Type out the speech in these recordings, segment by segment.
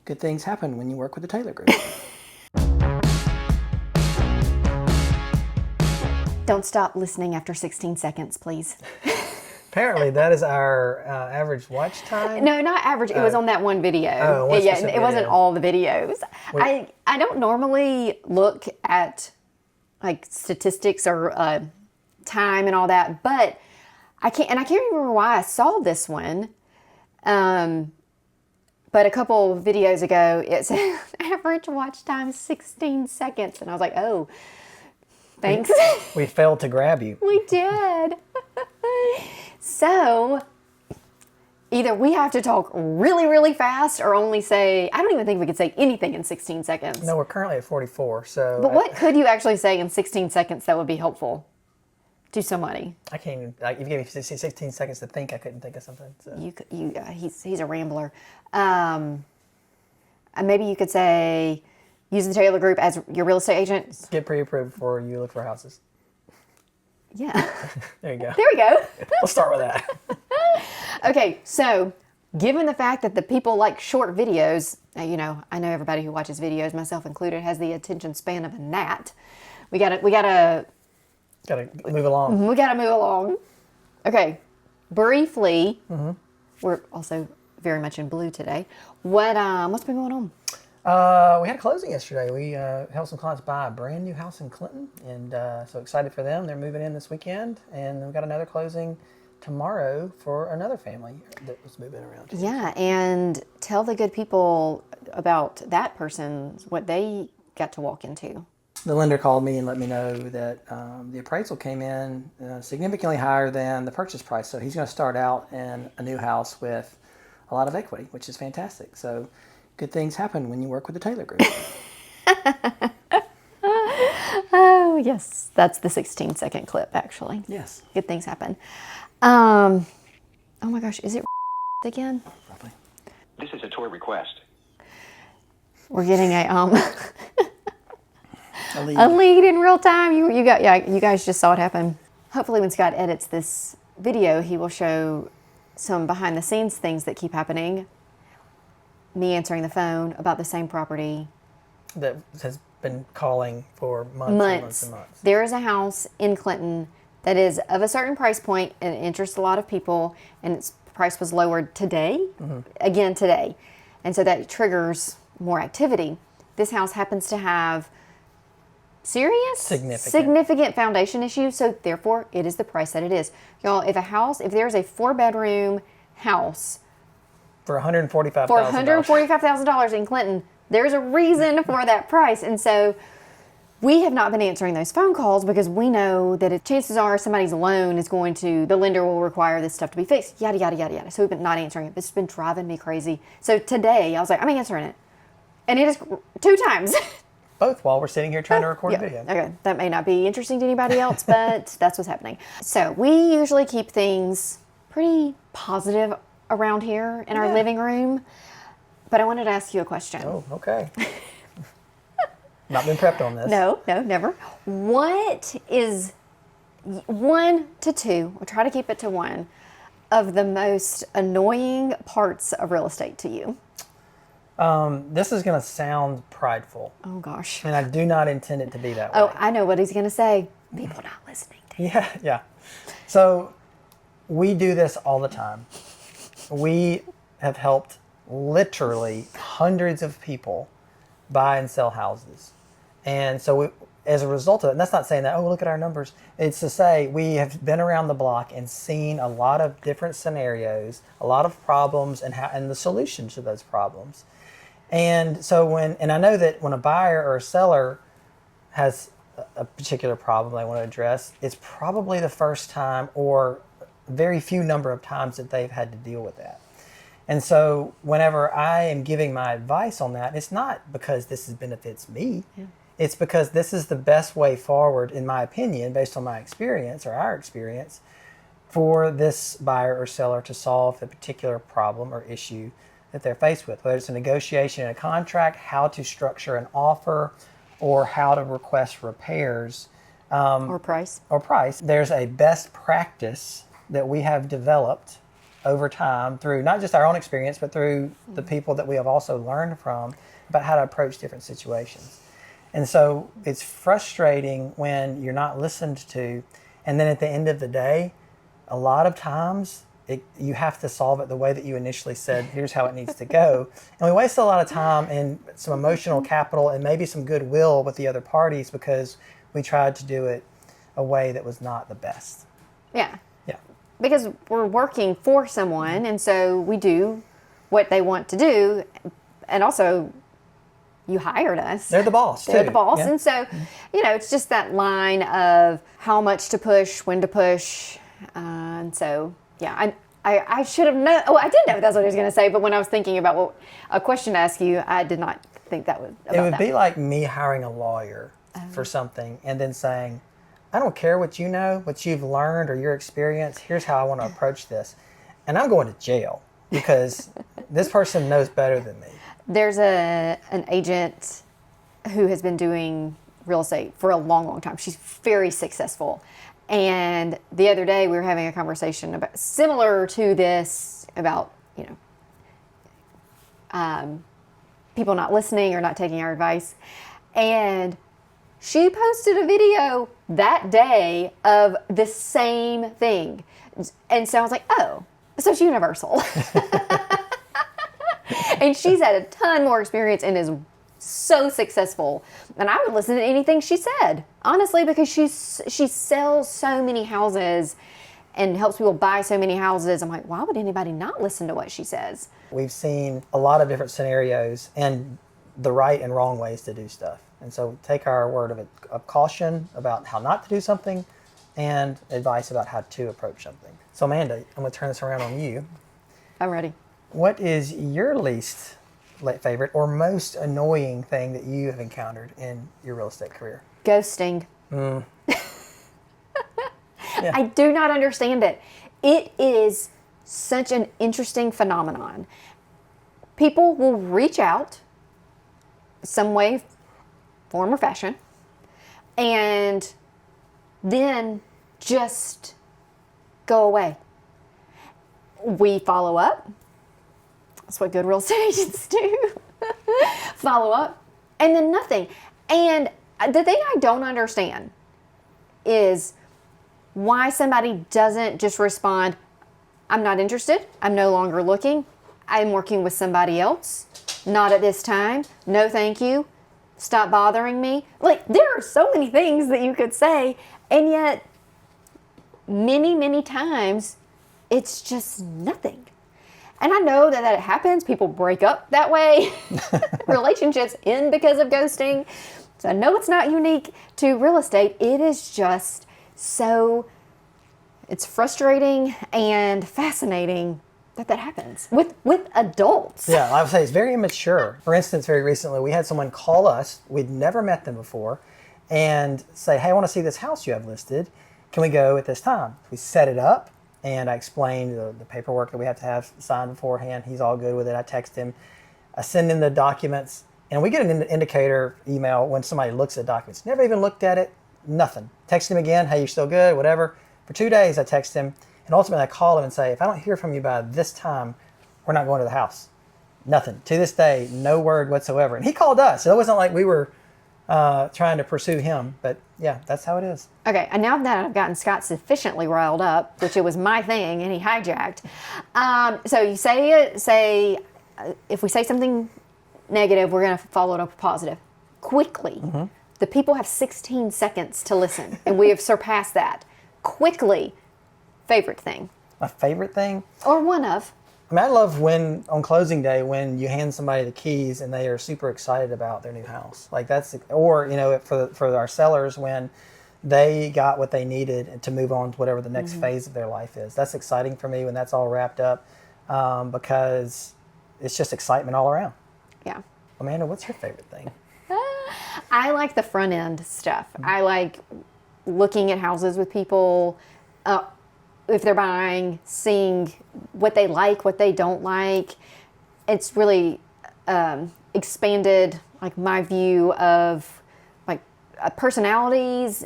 Good things happen when you work with the Taylor Group. Don't stop listening after 16 seconds, please. Apparently, that is our average watch time. No, not average. It was on that one video. Oh, one yeah, specific it wasn't video. all the videos. Wait. I don't normally look at like statistics or time and all that, but I can't remember why I saw this one. But a couple of videos ago, it said average watch time 16 seconds, and I was like, oh, thanks. We failed to grab you. We did. So, either we have to talk really, really fast or only say, I don't even think we could say anything in 16 seconds. No, we're currently at 44, so... But what could you actually say in 16 seconds that would be helpful to somebody? I can't even... If you gave me 16 seconds to think, I couldn't think of something. So. He's a rambler. Maybe you could say, use the Taylor Group as your real estate agent. Get pre-approved before you look for houses. Yeah. There you go. There we go. We'll start with that. Okay, so given the fact that the people like short videos, I know everybody who watches videos, myself included, has the attention span of a gnat. We gotta move along. We gotta move along. Okay, briefly, we're also very much in blue today. What's been going on? We had a closing yesterday. We helped some clients buy a brand new house in Clinton, and so excited for them. They're moving in this weekend, and we've got another closing tomorrow for another family that was moving around. Yeah, and tell the good people about that person, what they got to walk into. The lender called me and let me know that the appraisal came in significantly higher than the purchase price. So he's going to start out in a new house with a lot of equity, which is fantastic. So good things happen when you work with the Taylor Group. Oh, yes. That's the 16-second clip, actually. Yes. Good things happen. Oh, my gosh. Is it again? Probably. This is a tour request. We're getting a lead. lead in real time. You guys just saw it happen. Hopefully when Scott edits this video, he will show some behind the scenes things that keep happening. Me answering the phone about the same property. That has been calling for months and months and months. There is a house in Clinton that is of a certain price point and it interests a lot of people, and its price was lowered today, again today. And so that triggers more activity. This house happens to have significant foundation issues, so therefore it is the price that it is. Y'all, if there's a 4-bedroom house For $145,000. for $145,000 in Clinton, there's a reason for that price. And so we have not been answering those phone calls because we know that if chances are somebody's loan is the lender will require this stuff to be fixed, yada, yada, yada, yada. So we've been not answering it. It's been driving me crazy. So today I was like, I'm answering it. And it is 2 times. Both while we're sitting here trying to record a video. Okay, that may not be interesting to anybody else, but that's what's happening. So we usually keep things pretty positive around here in our living room. But I wanted to ask you a question. Oh, okay. Not been prepped on this. No, never. What is 1 to 2, we'll try to keep it to 1, of the most annoying parts of real estate to you? This is going to sound prideful. Oh, gosh. And I do not intend it to be that way. Oh, I know what he's going to say. People not listening to you. Yeah. So we do this all the time. We have helped literally hundreds of people buy and sell houses. And so as a result of it, and that's not saying that, oh, look at our numbers. It's to say we have been around the block and seen a lot of different scenarios, a lot of problems, and the solution to those problems. And so and I know that when a buyer or a seller has a particular problem they want to address, it's probably the first time or very few number of times that they've had to deal with that. And so whenever I am giving my advice on that, it's not because this benefits me. Yeah. It's because this is the best way forward, in my opinion, based on my experience or our experience, for this buyer or seller to solve a particular problem or issue that they're faced with, whether it's a negotiation in a contract, how to structure an offer, or how to request repairs. Or price. There's a best practice that we have developed over time through not just our own experience, but through the people that we have also learned from about how to approach different situations. And so it's frustrating when you're not listened to. And then at the end of the day, a lot of times you have to solve it the way that you initially said, here's how it needs to go. And we waste a lot of time and some emotional capital and maybe some goodwill with the other parties because we tried to do it a way that was not the best. Yeah. Yeah. Because we're working for someone, and so we do what they want to do. And also, you hired us. They're the boss, They're too. the boss. Yeah. And so, it's just that line of how much to push, when to push. And so, yeah, I should have known. Oh, I did know that's what he was going to say, but when I was thinking about a question to ask you, I did not think that was about It would that. be like me hiring a lawyer for something and then saying, I don't care what you know, what you've learned or your experience. Here's how I want to approach this. And I'm going to jail because this person knows better than me. There's an agent who has been doing real estate for a long, long time. She's very successful. And the other day we were having a conversation about similar to this about, people not listening or not taking our advice. And she posted a video that day of the same thing. And so I was like, oh, so it's universal. And she's had a ton more experience and is so successful. And I would listen to anything she said, honestly, because she sells so many houses and helps people buy so many houses. I'm like, why would anybody not listen to what she says? We've seen a lot of different scenarios and the right and wrong ways to do stuff. And so take our word of caution about how not to do something and advice about how to approach something. So Amanda, I'm going to turn this around on you. I'm ready. What is your least favorite or most annoying thing that you have encountered in your real estate career? Ghosting. Yeah. I do not understand it. It is such an interesting phenomenon. People will reach out some way, form, or fashion, and then just go away. We follow up. That's what good real estate agents do. Follow up, and then nothing. And the thing I don't understand is why somebody doesn't just respond, I'm not interested, I'm no longer looking, I'm working with somebody else, not at this time, no thank you, stop bothering me. Like, there are so many things that you could say, and yet many, many times it's just nothing. And I know that it happens. People break up that way. Relationships end because of ghosting. So I know it's not unique to real estate. It is just it's frustrating and fascinating that happens with adults. Yeah, I would say it's very immature. For instance, very recently, we had someone call us. We'd never met them before and say, hey, I want to see this house you have listed. Can we go at this time? We set it up. And I explained the paperwork that we have to have signed beforehand. He's all good with it. I text him. I send him the documents. And we get an indicator email when somebody looks at documents. Never even looked at it. Nothing. Text him again. Hey, you're still good? Whatever. For 2 days, I text him. And ultimately, I call him and say, if I don't hear from you by this time, we're not going to the house. Nothing. To this day, no word whatsoever. And he called us. So it wasn't like we were trying to pursue him. But yeah, that's how it is. Okay, and now that I've gotten Scott sufficiently riled up, which it was my thing and he hijacked. So you say if we say something negative, we're going to follow it up with positive. Quickly. Mm-hmm. The people have 16 seconds to listen, and we have surpassed that. Quickly. Favorite thing. My favorite thing? Or one of. I mean, I love when, on closing day, when you hand somebody the keys and they are super excited about their new house. Like or, for our sellers, when they got what they needed to move on to whatever the next phase of their life is. That's exciting for me when that's all wrapped up because it's just excitement all around. Yeah. Amanda, what's your favorite thing? I like the front end stuff. I like looking at houses with people, if they're buying, seeing what they like, what they don't like. It's really expanded like my view of like personalities,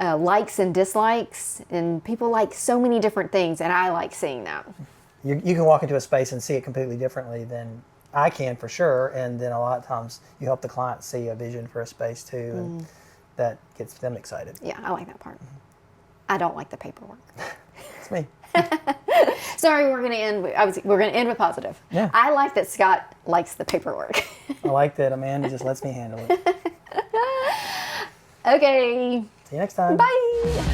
likes and dislikes, and people like so many different things, and I like seeing that. You can walk into a space and see it completely differently than I can for sure, and then a lot of times you help the client see a vision for a space too, and that gets them excited. Yeah, I like that part. I don't like the paperwork. It's me. Sorry, we're gonna end. We're gonna end with positive. Yeah. I like that Scott likes the paperwork. I like that Amanda just lets me handle it. Okay. See you next time. Bye.